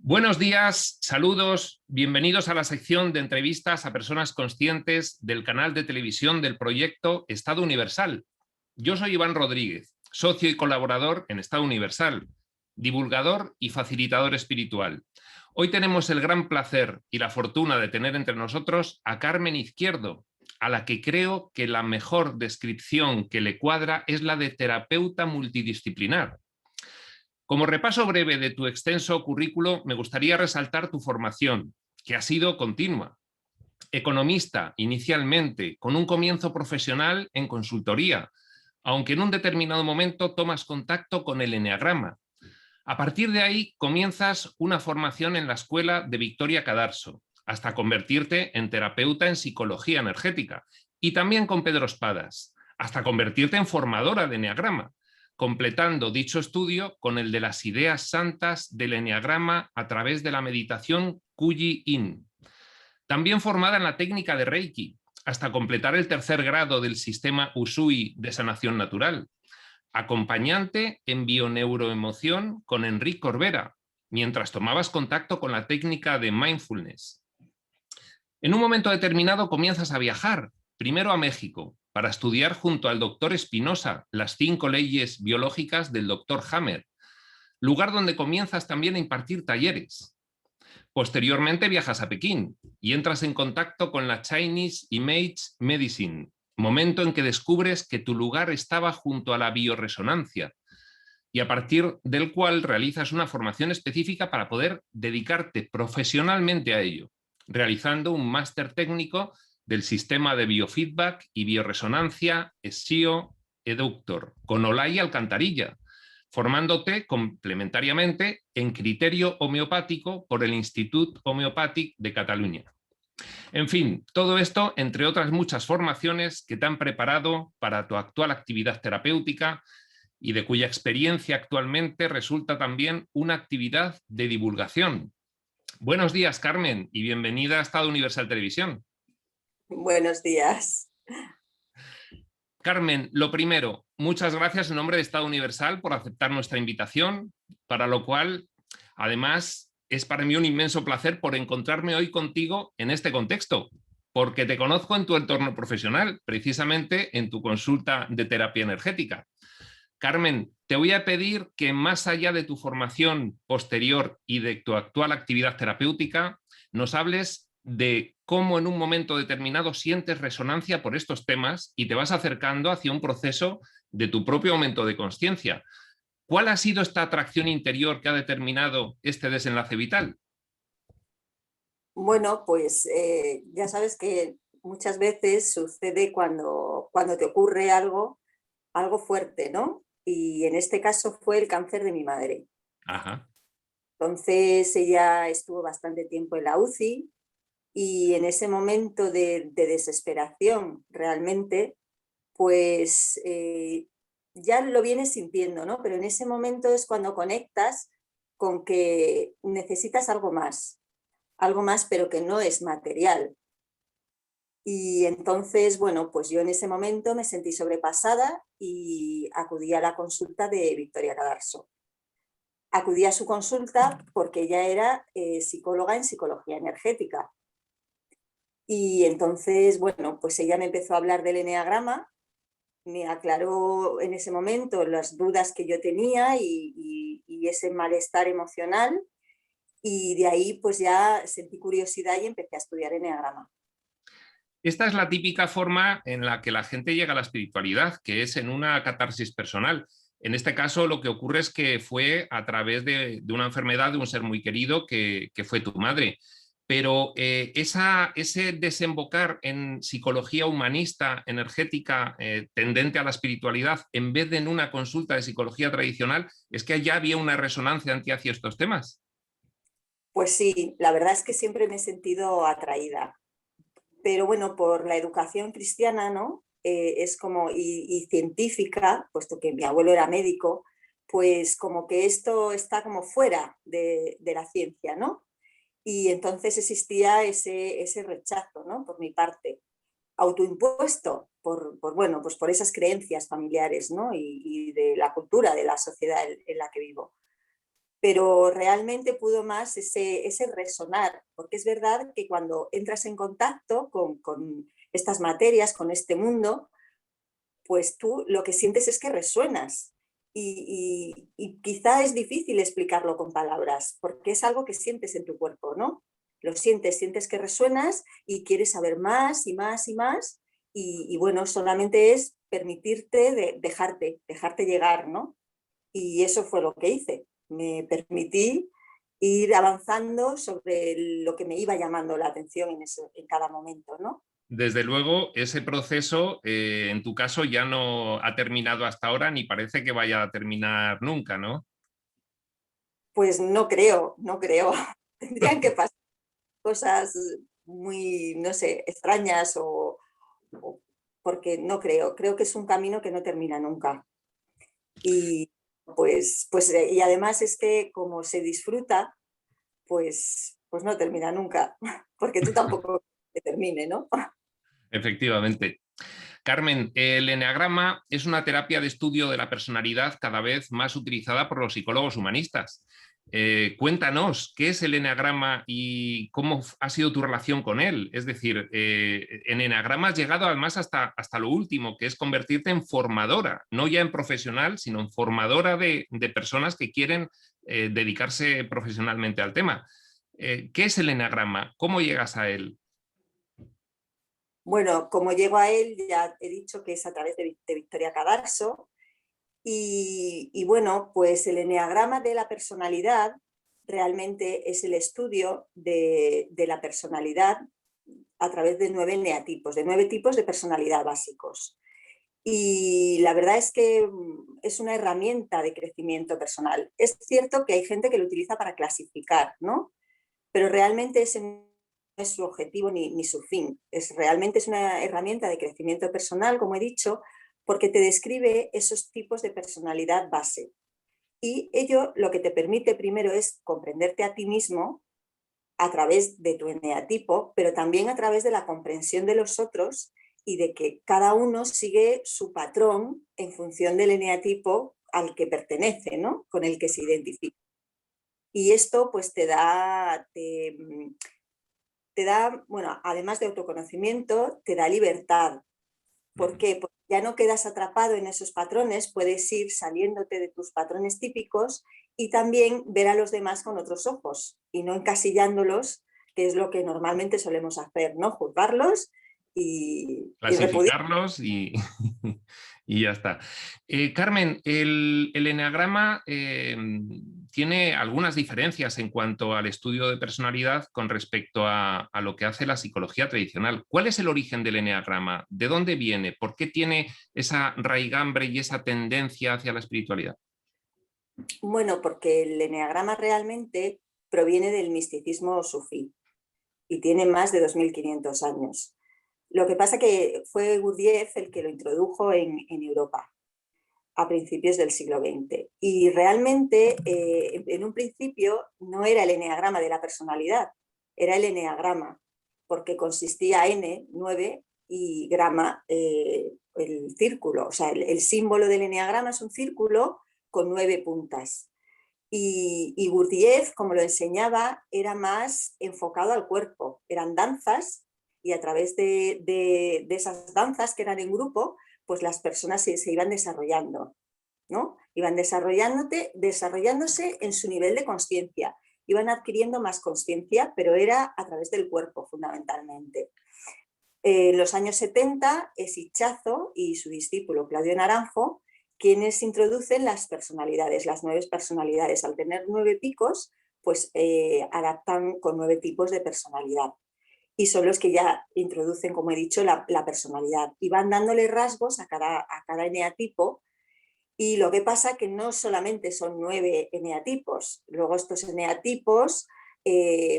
Buenos días, saludos, bienvenidos a la sección de entrevistas a personas conscientes del canal de televisión del proyecto Estado Universal. Yo soy Iván Rodríguez, socio y colaborador en Estado Universal, divulgador y facilitador espiritual. Hoy tenemos el gran placer y la fortuna de tener entre nosotros a Carmen Izquierdo, a la que creo que la mejor descripción que le cuadra es la de terapeuta multidisciplinar. Como repaso breve de tu extenso currículo, me gustaría resaltar tu formación, que ha sido continua. Economista, inicialmente, con un comienzo profesional en consultoría, aunque en un determinado momento tomas contacto con el eneagrama. A partir de ahí comienzas una formación en la escuela de Victoria Cadarso, hasta convertirte en terapeuta en psicología energética, y también con Pedro Espadas, hasta convertirte en formadora de eneagrama, completando dicho estudio con el de las ideas santas del eneagrama a través de la meditación Kuyi-in. También formada en la técnica de Reiki, hasta completar el tercer grado del sistema Usui de sanación natural. Acompañante en bioneuroemoción con Enrique Corbera, mientras tomabas contacto con la técnica de mindfulness. En un momento determinado comienzas a viajar, primero a México, para estudiar junto al doctor Espinosa las 5 leyes biológicas del doctor Hammer, lugar donde comienzas también a impartir talleres. Posteriormente viajas a Pekín y entras en contacto con la Chinese Image Medicine, momento en que descubres que tu lugar estaba junto a la bioresonancia y a partir del cual realizas una formación específica para poder dedicarte profesionalmente a ello, realizando un máster técnico del sistema de biofeedback y bioresonancia SIO Eductor, con Olaya Alcantarilla, formándote complementariamente en criterio homeopático por el Institut Homeopàtic de Cataluña. En fin, todo esto, entre otras muchas formaciones que te han preparado para tu actual actividad terapéutica y de cuya experiencia actualmente resulta también una actividad de divulgación. Buenos días, Carmen, y bienvenida a Estado Universal Televisión. Buenos días. Carmen, lo primero, muchas gracias en nombre de Estado Universal por aceptar nuestra invitación, para lo cual, además, es para mí un inmenso placer por encontrarme hoy contigo en este contexto, porque te conozco en tu entorno profesional, precisamente en tu consulta de terapia energética. Carmen, te voy a pedir que más allá de tu formación posterior y de tu actual actividad terapéutica, nos hables de cómo en un momento determinado sientes resonancia por estos temas y te vas acercando hacia un proceso de tu propio aumento de conciencia. ¿Cuál ha sido esta atracción interior que ha determinado este desenlace vital? Bueno, pues ya sabes que muchas veces sucede cuando te ocurre algo fuerte, ¿no? Y en este caso fue el cáncer de mi madre. Ajá. Entonces ella estuvo bastante tiempo en la UCI y en ese momento de desesperación realmente, pues ya lo vienes sintiendo, ¿no? Pero en ese momento es cuando conectas con que necesitas algo más, pero que no es material. Y entonces, bueno, pues yo en ese momento me sentí sobrepasada y acudí a la consulta de Victoria Cadarso. Acudí a su consulta porque ella era psicóloga en psicología energética. Y entonces, bueno, pues ella me empezó a hablar del eneagrama, me aclaró en ese momento las dudas que yo tenía y ese malestar emocional. Y de ahí pues ya sentí curiosidad y empecé a estudiar eneagrama. Esta es la típica forma en la que la gente llega a la espiritualidad, que es en una catarsis personal. En este caso, lo que ocurre es que fue a través de una enfermedad de un ser muy querido que fue tu madre. Pero ese desembocar en psicología humanista, energética, tendente a la espiritualidad, en vez de en una consulta de psicología tradicional, es que ya había una resonancia hacia estos temas. Pues sí, la verdad es que siempre me he sentido atraída. Pero bueno, por la educación cristiana, ¿no? Es como, y científica, puesto que mi abuelo era médico, pues como que esto está como fuera de la ciencia, ¿no? Y entonces existía ese rechazo, ¿no? Por mi parte, autoimpuesto bueno, pues por esas creencias familiares, ¿no? Y de la cultura de la sociedad en la que vivo. pero realmente pudo más ese resonar, porque es verdad que cuando entras en contacto con estas materias, con este mundo, pues tú lo que sientes es que resuenas. Y quizá es difícil explicarlo con palabras, porque es algo que sientes en tu cuerpo, ¿no? Lo sientes, sientes que resuenas y quieres saber más y más y más. Y bueno, solamente es permitirte dejarte llegar, ¿no? Y eso fue lo que hice. Me permití ir avanzando sobre lo que me iba llamando la atención en cada momento, ¿no? Desde luego, ese proceso, en tu caso, ya no ha terminado hasta ahora, ni parece que vaya a terminar nunca, ¿no? Pues no creo, no creo. Tendrían que pasar cosas muy, no sé, extrañas o porque no creo. Creo que es un camino que no termina nunca. Y y además es que como se disfruta, pues no termina nunca, porque tú tampoco que termine, ¿no? Efectivamente. Carmen, el eneagrama es una terapia de estudio de la personalidad cada vez más utilizada por los psicólogos humanistas. Cuéntanos, ¿qué es el eneagrama y cómo ha sido tu relación con él? Es decir, en eneagrama has llegado además hasta lo último, que es convertirte en formadora, no ya en profesional, sino en formadora de personas que quieren dedicarse profesionalmente al tema. ¿Qué es el eneagrama? ¿Cómo llegas a él? Bueno, como llego a él, ya he dicho que es a través de Victoria Cadarso. Y bueno, pues el eneagrama de la personalidad realmente es el estudio de la personalidad a través de 9 eneatipos, de 9 tipos de personalidad básicos. Y la verdad es que es una herramienta de crecimiento personal. Es cierto que hay gente que lo utiliza para clasificar, ¿no? Pero realmente ese no es su objetivo ni su fin. Realmente es una herramienta de crecimiento personal, como he dicho, porque te describe esos tipos de personalidad base. Y ello lo que te permite primero es comprenderte a ti mismo a través de tu eneatipo, pero también a través de la comprensión de los otros y de que cada uno sigue su patrón en función del eneatipo al que pertenece, ¿no? Con el que se identifica. Y esto pues te da, bueno, además de autoconocimiento, te da libertad. ¿Por qué? Porque ya no quedas atrapado en esos patrones, puedes ir saliéndote de tus patrones típicos y también ver a los demás con otros ojos y no encasillándolos, que es lo que normalmente solemos hacer, ¿no? Juzgarlos y repudiar. Clasificarlos y ya está. Carmen, el eneagrama tiene algunas diferencias en cuanto al estudio de personalidad con respecto a lo que hace la psicología tradicional. ¿Cuál es el origen del eneagrama? ¿De dónde viene? ¿Por qué tiene esa raigambre y esa tendencia hacia la espiritualidad? Bueno, porque el eneagrama realmente proviene del misticismo sufí y tiene más de 2500 años. Lo que pasa que fue Gurdjieff el que lo introdujo en Europa a principios del siglo XX. Y realmente, en un principio, no era el eneagrama de la personalidad, era el eneagrama, porque consistía en 9 y grama, el círculo. O sea, el símbolo del eneagrama es un círculo con 9 puntas. Y Gurdjieff, como lo enseñaba, era más enfocado al cuerpo. Eran danzas y a través de esas danzas que eran en grupo, pues las personas se iban desarrollando, ¿no? Iban desarrollándose en su nivel de conciencia, iban adquiriendo más conciencia, pero era a través del cuerpo fundamentalmente. En los años 70 es Ichazo y su discípulo Claudio Naranjo quienes introducen las personalidades, las 9 personalidades. Al tener 9 picos, pues adaptan con 9 tipos de personalidad. Y son los que ya introducen, como he dicho, la personalidad. Y van dándole rasgos a cada eneatipo. Y lo que pasa es que no solamente son 9 eneatipos. Luego estos eneatipos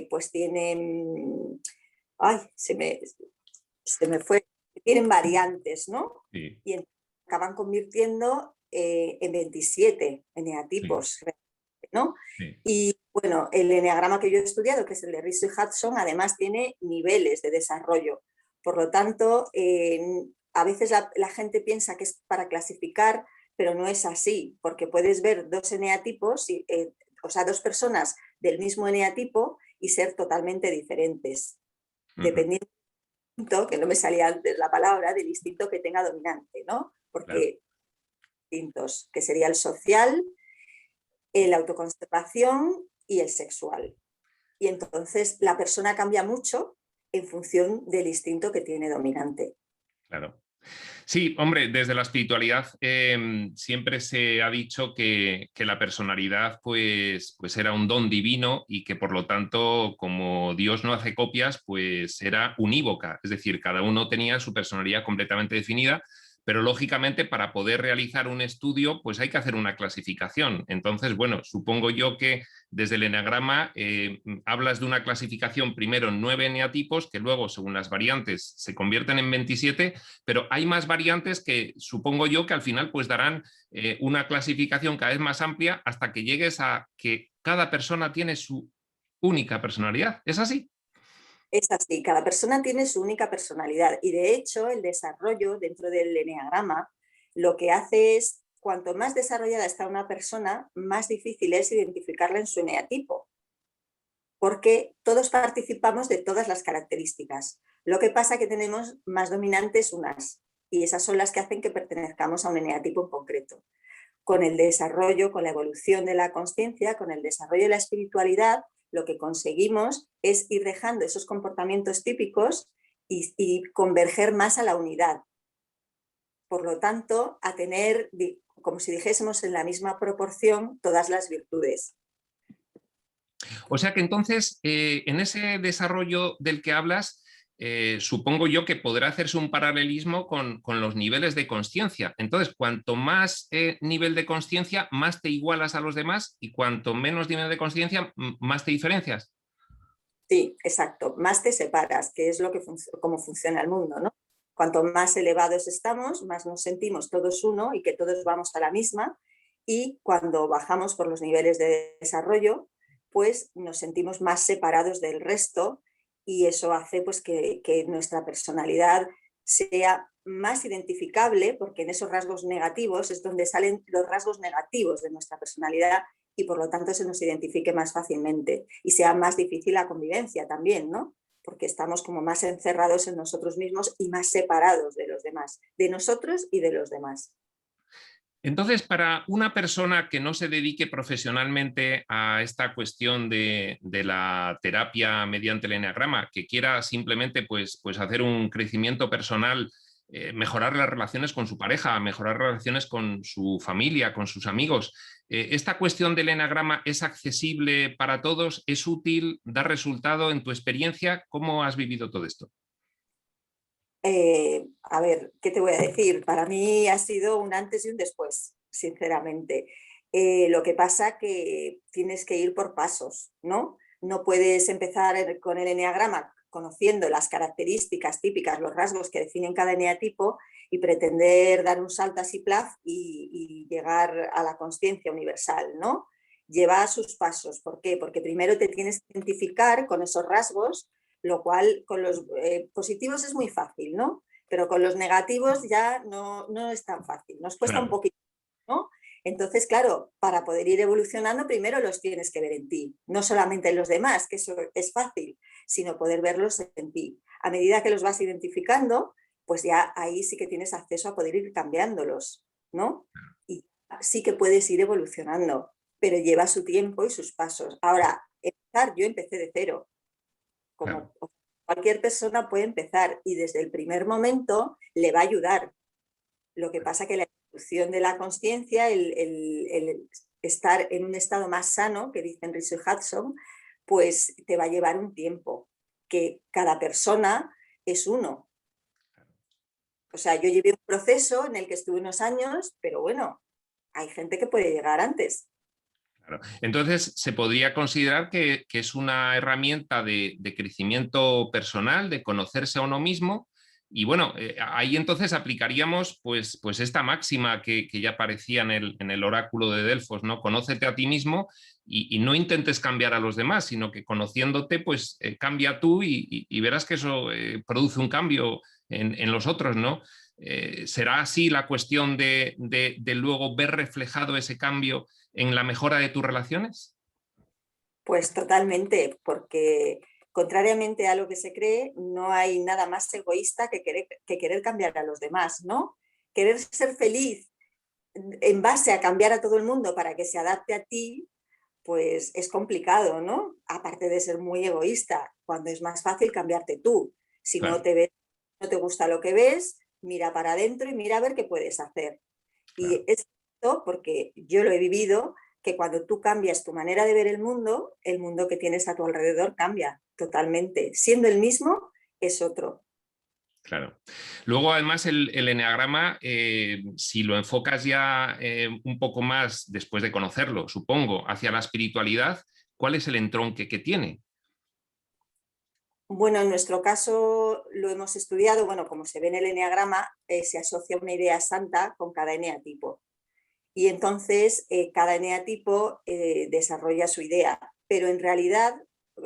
pues tienen... Ay, se me fue, tienen variantes, ¿no? Sí, Y acaban convirtiendo en 27 sí, eneatipos, ¿no? sí. Y bueno, el eneagrama que yo he estudiado, que es el de Riso y Hudson, además tiene niveles de desarrollo. Por lo tanto, a veces la gente piensa que es para clasificar, pero no es así, porque puedes ver 2 eneatipos o sea, dos personas del mismo eneatipo y ser totalmente diferentes, dependiendo, que no me salía antes la palabra, del instinto que tenga dominante, ¿no? Porque instintos, que sería el social, la autoconservación y el sexual. Y entonces la persona cambia mucho en función del instinto que tiene dominante. Claro. Sí, hombre, desde la espiritualidad siempre se ha dicho que la personalidad pues era un don divino y que por lo tanto, como Dios no hace copias, pues era unívoca, es decir, cada uno tenía su personalidad completamente definida, pero lógicamente para poder realizar un estudio pues hay que hacer una clasificación. Entonces, bueno, supongo yo que desde el eneagrama hablas de una clasificación primero en 9 eneatipos que luego, según las variantes, se convierten en 27, pero hay más variantes que supongo yo que al final pues darán una clasificación cada vez más amplia hasta que llegues a que cada persona tiene su única personalidad. ¿Es así? Es así, cada persona tiene su única personalidad y de hecho el desarrollo dentro del eneagrama lo que hace es, cuanto más desarrollada está una persona, más difícil es identificarla en su eneatipo, porque todos participamos de todas las características. Lo que pasa es que tenemos más dominantes unas y esas son las que hacen que pertenezcamos a un eneatipo en concreto. Con el desarrollo, con la evolución de la consciencia, con el desarrollo de la espiritualidad, lo que conseguimos es ir dejando esos comportamientos típicos y converger más a la unidad. Por lo tanto, a tener, como si dijésemos, en la misma proporción todas las virtudes. O sea que entonces, en ese desarrollo del que hablas, supongo yo que podrá hacerse un paralelismo con los niveles de consciencia. Entonces, cuanto más nivel de consciencia, más te igualas a los demás y cuanto menos nivel de consciencia, más te diferencias. Sí, exacto. Más te separas, que es lo que cómo funciona el mundo, ¿no? Cuanto más elevados estamos, más nos sentimos todos uno y que todos vamos a la misma. Y cuando bajamos por los niveles de desarrollo, pues nos sentimos más separados del resto y eso hace pues que nuestra personalidad sea más identificable, porque en esos rasgos negativos es donde salen los rasgos negativos de nuestra personalidad y por lo tanto se nos identifique más fácilmente y sea más difícil la convivencia también, ¿no? Porque estamos como más encerrados en nosotros mismos y más separados de los demás, de nosotros y de los demás. Entonces, para una persona que no se dedique profesionalmente a esta cuestión de la terapia mediante el eneagrama, que quiera simplemente pues hacer un crecimiento personal, mejorar las relaciones con su pareja, mejorar relaciones con su familia, con sus amigos, ¿esta cuestión del eneagrama es accesible para todos? ¿Es útil? ¿Da resultado en tu experiencia? ¿Cómo has vivido todo esto? A ver, ¿qué te voy a decir? Para mí ha sido un antes y un después, sinceramente. Lo que pasa que tienes que ir por pasos, ¿no? No puedes empezar con el eneagrama conociendo las características típicas, los rasgos que definen cada eneatipo y pretender dar un salto así plaf y llegar a la consciencia universal, ¿no? Lleva sus pasos. ¿Por qué? Porque primero te tienes que identificar con esos rasgos, lo cual con los positivos es muy fácil, ¿no? Pero con los negativos ya no es tan fácil, nos cuesta un Claro. poquito, ¿no? Entonces, claro, para poder ir evolucionando, primero los tienes que ver en ti, no solamente en los demás, que eso es fácil, sino poder verlos en ti. A medida que los vas identificando, pues ya ahí sí que tienes acceso a poder ir cambiándolos, ¿no? Y sí que puedes ir evolucionando, pero lleva su tiempo y sus pasos. Ahora, yo empecé de cero, Claro. como cualquier persona puede empezar y desde el primer momento le va a ayudar. Lo que pasa que la evolución de la consciencia, el estar en un estado más sano, que dicen Riso y Hudson, pues te va a llevar un tiempo, que cada persona es uno. O sea, yo llevé un proceso en el que estuve unos años, pero bueno, hay gente que puede llegar antes. Claro. Entonces, se podría considerar que es una herramienta de crecimiento personal, de conocerse a uno mismo. Y bueno, ahí entonces aplicaríamos pues esta máxima que ya aparecía en el oráculo de Delfos, ¿no? Conócete a ti mismo y no intentes cambiar a los demás, sino que conociéndote, pues cambia tú y verás que eso produce un cambio en los otros, ¿no? ¿Será así la cuestión de luego ver reflejado ese cambio en la mejora de tus relaciones? Pues totalmente, porque contrariamente a lo que se cree, no hay nada más egoísta que querer cambiar a los demás, ¿no? Querer ser feliz en base a cambiar a todo el mundo para que se adapte a ti, pues es complicado, ¿no? Aparte de ser muy egoísta, cuando es más fácil cambiarte tú. Si no Claro, te ves, no te gusta lo que ves, mira para adentro y mira a ver qué puedes hacer. claro. Y es cierto, porque yo lo he vivido, que cuando tú cambias tu manera de ver el mundo que tienes a tu alrededor cambia totalmente. Siendo el mismo, es otro. Claro. Luego, además, el eneagrama, si lo enfocas ya un poco más después de conocerlo, supongo, hacia la espiritualidad, ¿cuál es el entronque que tiene? Bueno, en nuestro caso lo hemos estudiado, bueno, como se ve en el eneagrama, se asocia una idea santa con cada eneatipo. Y entonces cada eneatipo desarrolla su idea, pero en realidad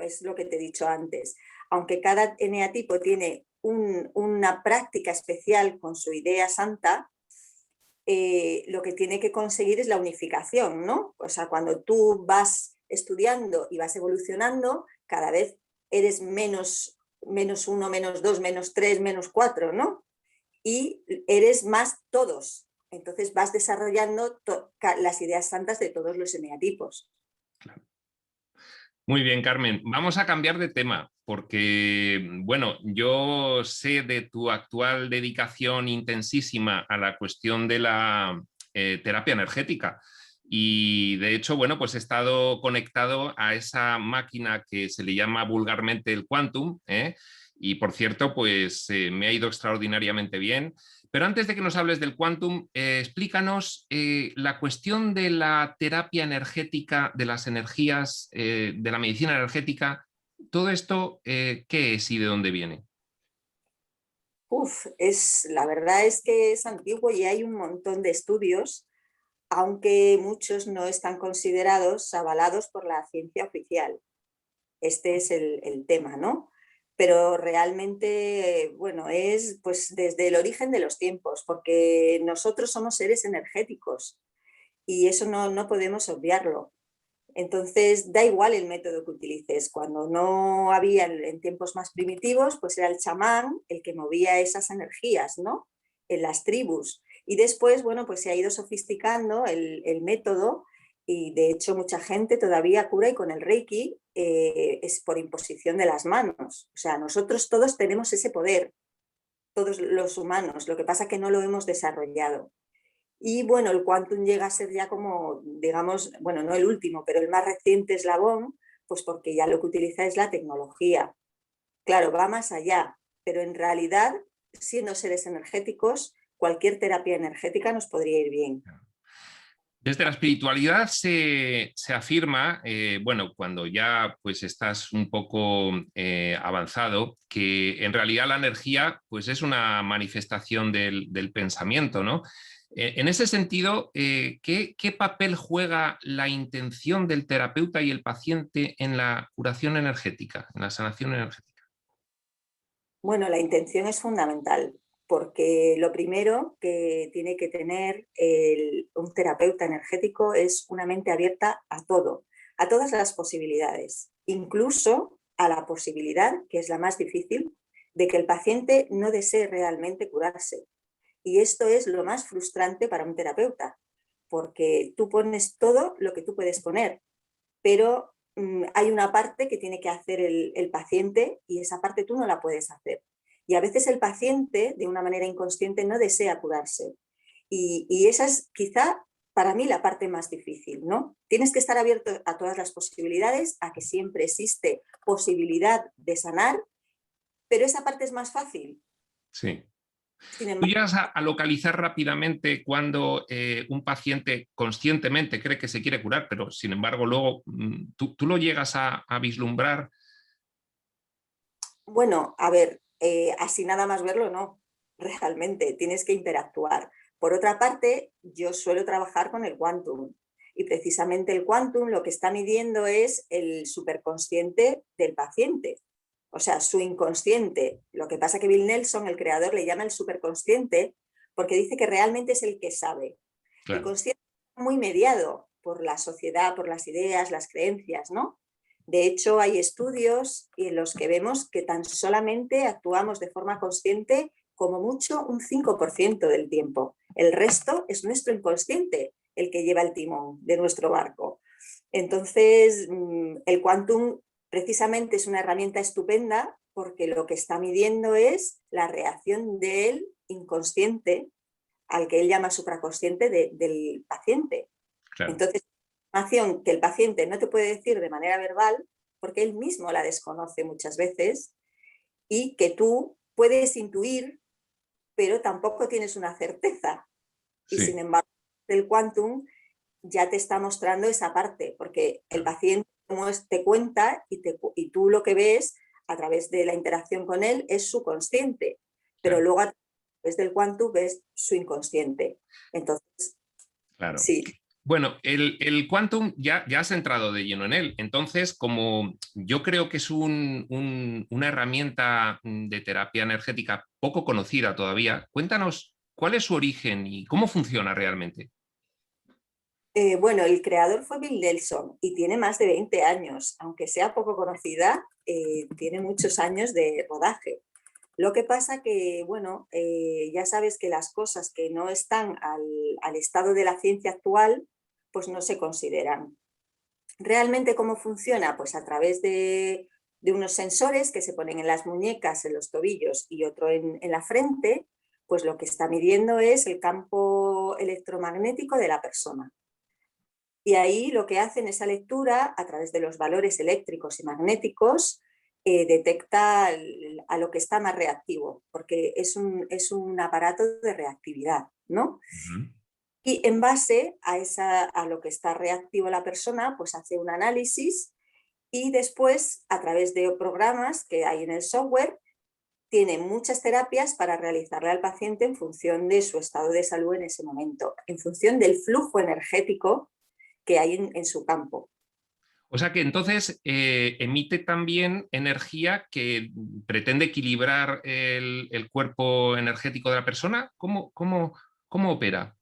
es lo que te he dicho antes, aunque cada eneatipo tiene una práctica especial con su idea santa, lo que tiene que conseguir es la unificación, ¿no? O sea, cuando tú vas estudiando y vas evolucionando, cada vez eres menos uno, menos dos, menos tres, menos cuatro, ¿no? Y eres más todos. Entonces vas desarrollando las ideas santas de todos los eneatipos. Muy bien, Carmen. Vamos a cambiar de tema porque, bueno, yo sé de tu actual dedicación intensísima a la cuestión de la terapia energética y, de hecho, bueno, pues he estado conectado a esa máquina que se le llama vulgarmente el Quantum, ¿eh? Y, por cierto, pues me ha ido extraordinariamente bien. Pero antes de que nos hables del quantum, explícanos la cuestión de la terapia energética, de las energías, de la medicina energética. Todo esto, ¿qué es y de dónde viene? La verdad es que es antiguo y hay un montón de estudios, aunque muchos no están considerados avalados por la ciencia oficial. Este es el tema, ¿no? Pero realmente, bueno, es pues desde el origen de los tiempos, porque nosotros somos seres energéticos y eso no podemos obviarlo. Entonces, da igual el método que utilices. Cuando no había en tiempos más primitivos, pues era el chamán el que movía esas energías, ¿no? En las tribus. Y después, bueno, pues se ha ido sofisticando el método y de hecho mucha gente todavía cura y con el Reiki es por imposición de las manos. O sea, nosotros todos tenemos ese poder, todos los humanos. Lo que pasa es que no lo hemos desarrollado. Y bueno, el quantum llega a ser ya como, digamos, bueno, no el último, pero el más reciente eslabón, pues porque ya lo que utiliza es la tecnología. Claro, va más allá, pero en realidad, siendo seres energéticos, cualquier terapia energética nos podría ir bien. Desde la espiritualidad se afirma, bueno, cuando ya pues estás un poco avanzado, que en realidad la energía pues es una manifestación del pensamiento, ¿no? En ese sentido, ¿qué papel juega la intención del terapeuta y el paciente en la curación energética, en la sanación energética? Bueno, la intención es fundamental, porque lo primero que tiene que tener un terapeuta energético es una mente abierta a todo, a todas las posibilidades, incluso a la posibilidad, que es la más difícil, de que el paciente no desee realmente curarse. Y esto es lo más frustrante para un terapeuta, porque tú pones todo lo que tú puedes poner, pero hay una parte que tiene que hacer el paciente y esa parte tú no la puedes hacer. Y a veces el paciente, de una manera inconsciente, no desea curarse. Y esa es quizá para mí la parte más difícil, ¿no? Tienes que estar abierto a todas las posibilidades, a que siempre existe posibilidad de sanar, pero esa parte es más fácil. Sí. Sin ¿Tú embargo, llegas a localizar rápidamente cuando un paciente conscientemente cree que se quiere curar, pero sin embargo luego tú lo llegas a vislumbrar? bueno, a ver, así nada más verlo, no, realmente, tienes que interactuar. Por otra parte, yo suelo trabajar con el quantum y precisamente el quantum lo que está midiendo es el superconsciente del paciente, o sea, su inconsciente. Lo que pasa que Bill Nelson, el creador, le llama el superconsciente porque dice que realmente es el que sabe. El Claro, consciente está muy mediado por la sociedad, por las ideas, las creencias, ¿no? De hecho, hay estudios en los que vemos que tan solamente actuamos de forma consciente como mucho un 5% del tiempo. El resto es nuestro inconsciente el que lleva el timón de nuestro barco. Entonces, el Quantum precisamente es una herramienta estupenda porque lo que está midiendo es la reacción del inconsciente al que él llama supraconsciente del paciente. Claro. Entonces, información que el paciente no te puede decir de manera verbal porque él mismo la desconoce muchas veces y que tú puedes intuir, pero tampoco tienes una certeza. Y sin embargo, el Quantum ya te está mostrando esa parte, porque el paciente te cuenta y tú lo que ves a través de la interacción con él es su consciente, pero luego a través del Quantum ves su inconsciente. Entonces, claro. Sí. Bueno, el Quantum ya has entrado de lleno en él. Entonces, como yo creo que es una herramienta de terapia energética poco conocida todavía, cuéntanos cuál es su origen y cómo funciona realmente. Bueno, el creador fue Bill Nelson y tiene más de 20 años. Aunque sea poco conocida, tiene muchos años de rodaje. Lo que pasa que, bueno, ya sabes que las cosas que no están al estado de la ciencia actual, pues no se consideran. ¿Realmente cómo funciona? Pues a través de unos sensores que se ponen en las muñecas, en los tobillos y otro en la frente, pues lo que está midiendo es el campo electromagnético de la persona. Y ahí lo que hacen esa lectura, a través de los valores eléctricos y magnéticos, detecta a lo que está más reactivo, porque es un aparato de reactividad, ¿no? Uh-huh. Y en base a lo que está reactivo la persona, pues hace un análisis y después, a través de programas que hay en el software, tiene muchas terapias para realizarle al paciente en función de su estado de salud en ese momento, en función del flujo energético que hay en su campo. O sea que entonces emite también energía que pretende equilibrar el cuerpo energético de la persona. ¿Cómo opera?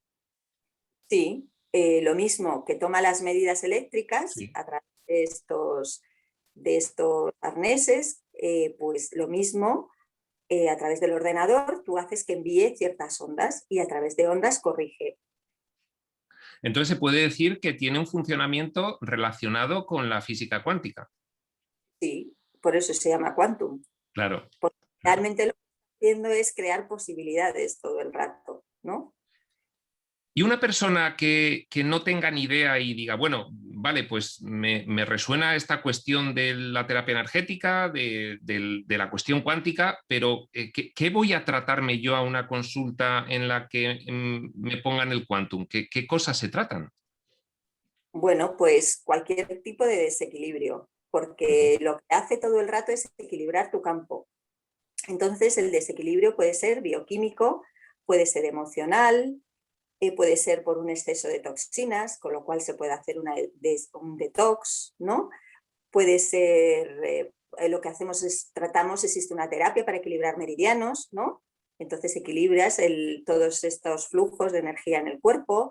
Sí, lo mismo que toma las medidas eléctricas a través de estos arneses, pues lo mismo a través del ordenador tú haces que envíe ciertas ondas y a través de ondas corrige. Entonces se puede decir que tiene un funcionamiento relacionado con la física cuántica. Sí, por eso se llama Quantum. Claro. Porque Claro. realmente lo que está haciendo es crear posibilidades todo el rato, ¿no? Y una persona que no tenga ni idea y diga, bueno, vale, pues me resuena esta cuestión de la terapia energética, de la cuestión cuántica, pero ¿qué voy a tratarme yo a una consulta en la que me pongan el quantum? ¿Qué cosas se tratan? Bueno, pues cualquier tipo de desequilibrio, porque lo que hace todo el rato es equilibrar tu campo. Entonces, el desequilibrio puede ser bioquímico, puede ser emocional, puede ser por un exceso de toxinas, con lo cual se puede hacer un detox, ¿no? Puede ser, lo que hacemos es, existe una terapia para equilibrar meridianos, ¿no? Entonces equilibras todos estos flujos de energía en el cuerpo,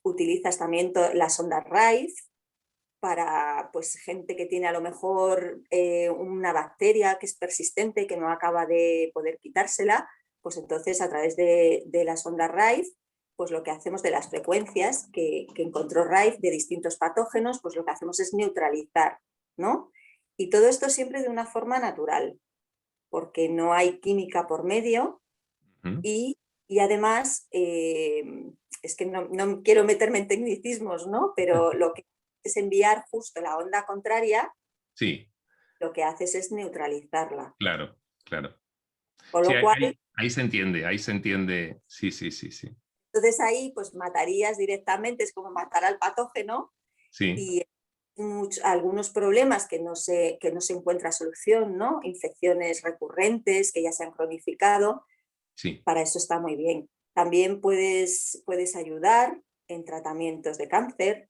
utilizas también las ondas raíz para pues, gente que tiene a lo mejor una bacteria que es persistente, que no acaba de poder quitársela, pues entonces a través de las ondas raíz, pues lo que hacemos de las frecuencias que encontró raíz de distintos patógenos, pues lo que hacemos es neutralizar, ¿no? Y todo esto siempre de una forma natural, porque no hay química por medio ¿Mm? y además, es que no quiero meterme en tecnicismos, ¿no? Pero lo que es enviar justo la onda contraria, Sí, lo que haces es neutralizarla. claro, claro. Con Sí, lo cual, ahí se entiende, ahí se entiende. Sí, sí, sí, sí. entonces ahí pues matarías directamente, es como matar al patógeno Sí, y algunos problemas que no se encuentra solución, ¿no? Infecciones recurrentes que ya se han cronificado, sí. para eso está muy bien. También puedes ayudar en tratamientos de cáncer,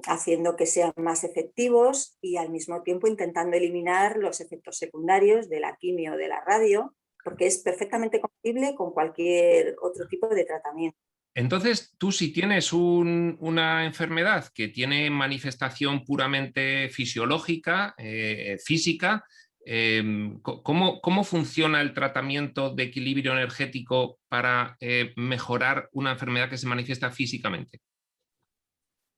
haciendo que sean más efectivos y al mismo tiempo intentando eliminar los efectos secundarios de la quimio o de la radio, porque es perfectamente compatible con cualquier otro tipo de tratamiento. Entonces, tú si tienes una enfermedad que tiene manifestación puramente fisiológica, física, ¿cómo funciona el tratamiento de equilibrio energético para mejorar una enfermedad que se manifiesta físicamente?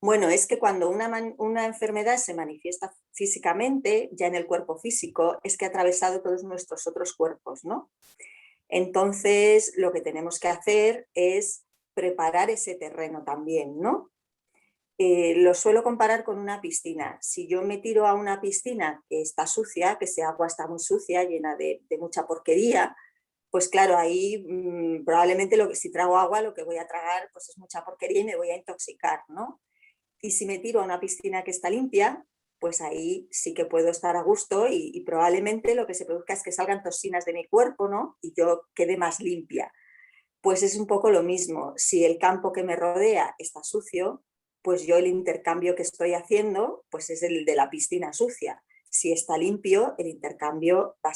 Bueno, es que cuando una enfermedad se manifiesta físicamente, ya en el cuerpo físico, es que ha atravesado todos nuestros otros cuerpos, ¿no? Entonces, lo que tenemos que hacer es preparar ese terreno también, ¿no? Lo suelo comparar con una piscina. Si yo me tiro a una piscina que está sucia, que ese agua está muy sucia, llena de mucha porquería, pues claro, ahí probablemente si trago agua lo que voy a tragar pues es mucha porquería y me voy a intoxicar, ¿no? Y si me tiro a una piscina que está limpia, pues ahí sí que puedo estar a gusto y probablemente lo que se produzca es que salgan toxinas de mi cuerpo, ¿no? Y yo quede más limpia. Pues es un poco lo mismo. Si el campo que me rodea está sucio, pues yo el intercambio que estoy haciendo pues es el de la piscina sucia. Si está limpio, el intercambio va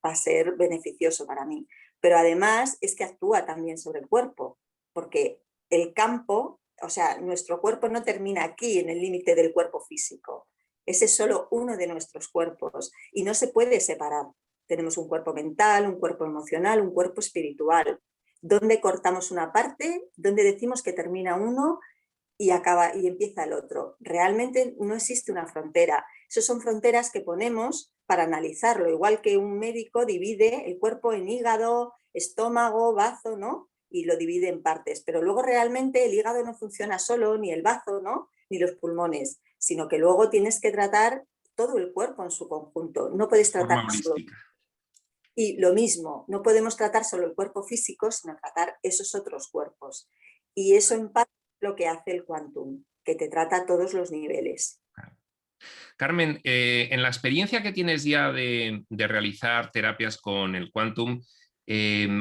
a ser beneficioso para mí. Pero además es que actúa también sobre el cuerpo, porque el campo, o sea, nuestro cuerpo no termina aquí en el límite del cuerpo físico. Ese es solo uno de nuestros cuerpos y no se puede separar. Tenemos un cuerpo mental, un cuerpo emocional, un cuerpo espiritual. ¿Dónde cortamos una parte? ¿Dónde decimos que termina uno y acaba y empieza el otro? Realmente no existe una frontera. Esas son fronteras que ponemos para analizarlo, igual que un médico divide el cuerpo en hígado, estómago, bazo, ¿no? Y lo divide en partes, pero luego realmente el hígado no funciona solo, ni el bazo, ¿no? Ni los pulmones, sino que luego tienes que tratar todo el cuerpo en su conjunto. No puedes Forma tratar solo. holística. Y lo mismo, no podemos tratar solo el cuerpo físico, sino tratar esos otros cuerpos. Y eso en parte es lo que hace el Quantum, que te trata a todos los niveles. Carmen, en la experiencia que tienes ya de realizar terapias con el Quantum,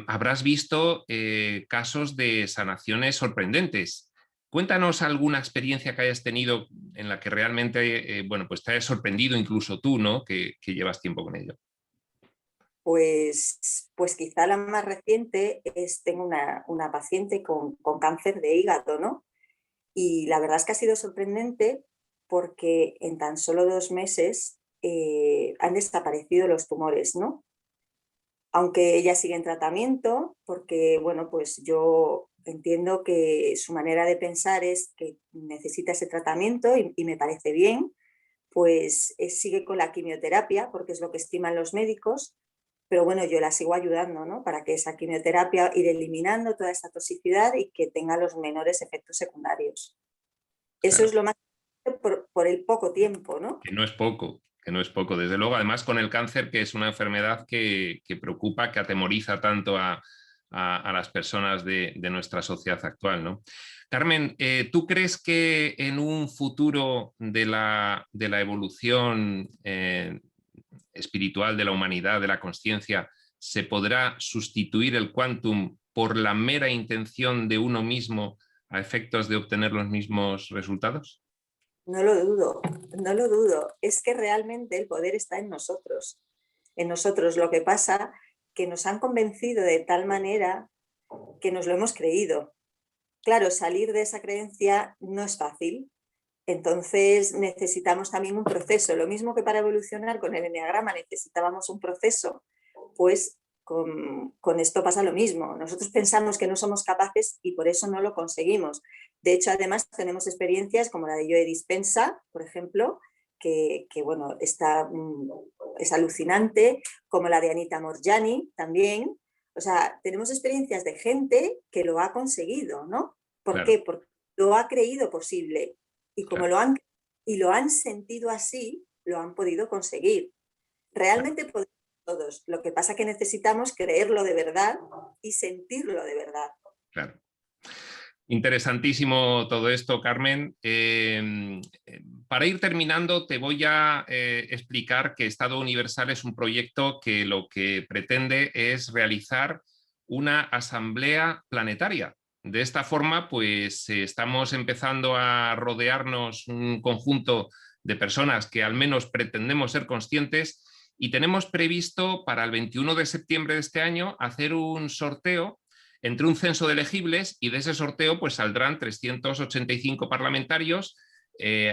habrás visto casos de sanaciones sorprendentes. Cuéntanos alguna experiencia que hayas tenido en la que realmente, bueno, pues te hayas sorprendido incluso tú, ¿no? Que llevas tiempo con ello. Pues quizá la más reciente es, tengo una paciente con cáncer de hígado, ¿no? Y la verdad es que ha sido sorprendente porque en tan solo 2 meses han desaparecido los tumores, ¿no? Aunque ella sigue en tratamiento, porque, bueno, pues yo entiendo que su manera de pensar es que necesita ese tratamiento y me parece bien, pues sigue con la quimioterapia, porque es lo que estiman los médicos, pero bueno, yo la sigo ayudando, ¿no? Para que esa quimioterapia ir eliminando toda esa toxicidad y que tenga los menores efectos secundarios. Eso Claro, es lo más por el poco tiempo, ¿no? que no es poco, que no es poco. Desde luego, además con el cáncer, que es una enfermedad que preocupa, que atemoriza tanto a las personas de nuestra sociedad actual, ¿no? Carmen, ¿tú crees que en un futuro de la evolución espiritual de la humanidad, de la conciencia, se podrá sustituir el quantum por la mera intención de uno mismo a efectos de obtener los mismos resultados? No lo dudo, no lo dudo. Es que realmente el poder está en nosotros. En nosotros lo que pasa que nos han convencido de tal manera que nos lo hemos creído. Claro, salir de esa creencia no es fácil. Entonces necesitamos también un proceso. Lo mismo que para evolucionar con el enneagrama necesitábamos un proceso, pues con esto pasa lo mismo. Nosotros pensamos que no somos capaces y por eso no lo conseguimos. De hecho, además tenemos experiencias como la de Joe Dispensa, por ejemplo, que bueno, es alucinante, como la de Anita Morjani también. O sea, tenemos experiencias de gente que lo ha conseguido, ¿no? ¿Por Claro, qué? Porque lo ha creído posible y como claro, lo han sentido así, lo han podido conseguir. claro, Realmente podemos todos. Lo que pasa es que necesitamos creerlo de verdad y sentirlo de verdad. claro. Interesantísimo todo esto, Carmen. Para ir terminando, te voy a explicar que Estado Universal es un proyecto que lo que pretende es realizar una asamblea planetaria. De esta forma, pues estamos empezando a rodearnos un conjunto de personas que al menos pretendemos ser conscientes y tenemos previsto para el 21 de septiembre de este año hacer un sorteo entre un censo de elegibles y de ese sorteo pues saldrán 385 parlamentarios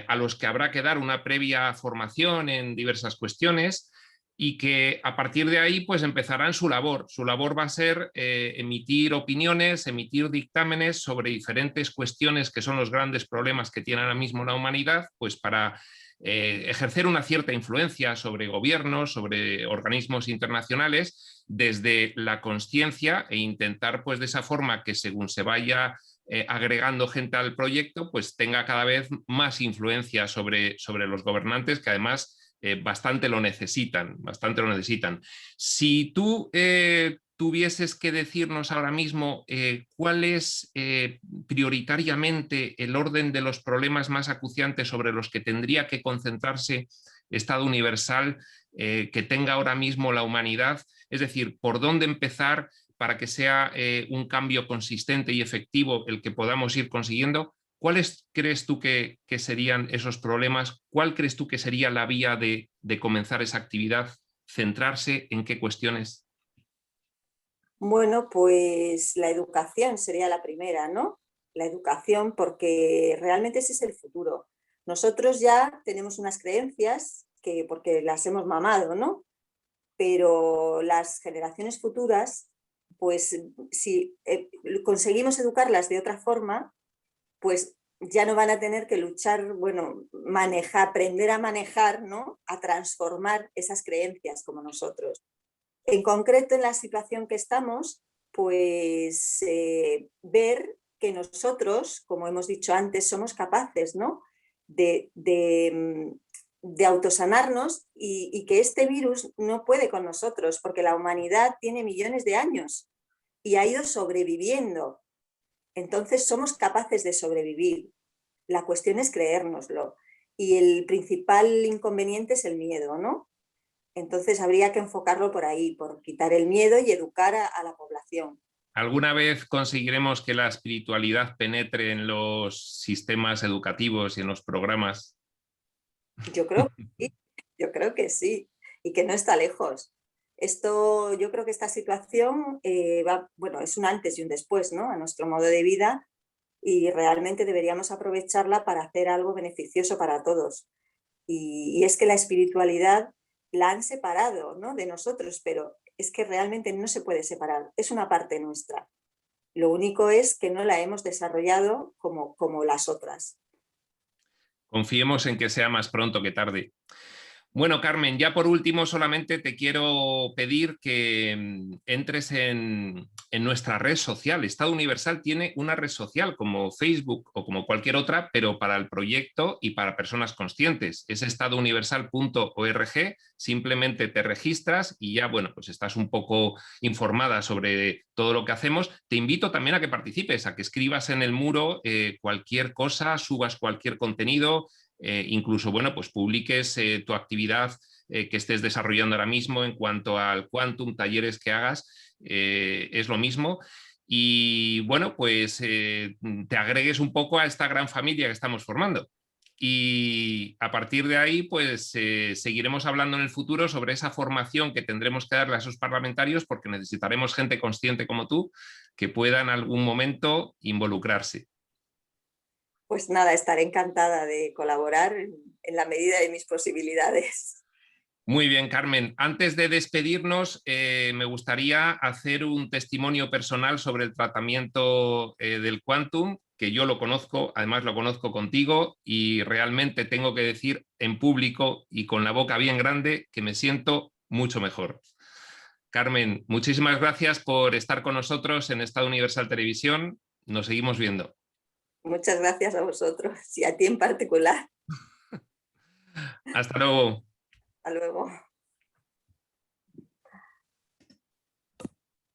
a los que habrá que dar una previa formación en diversas cuestiones y que a partir de ahí pues empezarán su labor. Su labor va a ser emitir opiniones, emitir dictámenes sobre diferentes cuestiones que son los grandes problemas que tiene ahora mismo la humanidad, pues para ejercer una cierta influencia sobre gobiernos, sobre organismos internacionales, desde la consciencia e intentar pues de esa forma que según se vaya agregando gente al proyecto, pues tenga cada vez más influencia sobre los gobernantes que además bastante lo necesitan, bastante lo necesitan. Si tú tuvieses que decirnos ahora mismo cuál es prioritariamente el orden de los problemas más acuciantes sobre los que tendría que concentrarse Estado Universal que tenga ahora mismo la humanidad, es decir, por dónde empezar para que sea un cambio consistente y efectivo el que podamos ir consiguiendo, ¿cuáles crees tú que serían esos problemas? ¿Cuál crees tú que sería la vía de comenzar esa actividad? ¿Centrarse en qué cuestiones? Bueno, pues la educación sería la primera, ¿no? La educación, porque realmente ese es el futuro. Nosotros ya tenemos unas creencias que porque las hemos mamado, ¿no? Pero las generaciones futuras, pues si conseguimos educarlas de otra forma, pues ya no van a tener que luchar, bueno, aprender a manejar, ¿no? A transformar esas creencias como nosotros. En concreto, en la situación que estamos, pues ver que nosotros, como hemos dicho antes, somos capaces, ¿no? de autosanarnos y que este virus no puede con nosotros, porque la humanidad tiene millones de años y ha ido sobreviviendo. Entonces somos capaces de sobrevivir. La cuestión es creérnoslo. Y el principal inconveniente es el miedo, ¿no? Entonces habría que enfocarlo por ahí, por quitar el miedo y educar a la población. ¿Alguna vez conseguiremos que la espiritualidad penetre en los sistemas educativos y en los programas? Yo creo que sí, yo creo que sí, y que no está lejos. Yo creo que esta situación bueno, es un antes y un después, ¿no? A nuestro modo de vida y realmente deberíamos aprovecharla para hacer algo beneficioso para todos. Y es que la espiritualidad la han separado, ¿no? De nosotros, pero es que realmente no se puede separar, es una parte nuestra. Lo único es que no la hemos desarrollado como las otras. Confiemos en que sea más pronto que tarde. Bueno, Carmen, ya por último solamente te quiero pedir que entres en nuestra red social. Estado Universal tiene una red social como Facebook o como cualquier otra, pero para el proyecto y para personas conscientes. Es estadouniversal.org, simplemente te registras y ya, bueno, pues estás un poco informada sobre todo lo que hacemos. Te invito también a que participes, a que escribas en el muro cualquier cosa, subas cualquier contenido, incluso, bueno, pues publiques tu actividad que estés desarrollando ahora mismo en cuanto al quantum, talleres que hagas, es lo mismo. Y bueno, pues te agregues un poco a esta gran familia que estamos formando. Y a partir de ahí, pues seguiremos hablando en el futuro sobre esa formación que tendremos que darle a esos parlamentarios porque necesitaremos gente consciente como tú que pueda en algún momento involucrarse. Pues nada, estaré encantada de colaborar en la medida de mis posibilidades. Muy bien, Carmen. Antes de despedirnos, me gustaría hacer un testimonio personal sobre el tratamiento del Quantum, que yo lo conozco, además lo conozco contigo y realmente tengo que decir en público y con la boca bien grande que me siento mucho mejor. Carmen, muchísimas gracias por estar con nosotros en Estado Universal Televisión. Nos seguimos viendo. Muchas gracias a vosotros y a ti en particular. Hasta luego. Hasta luego.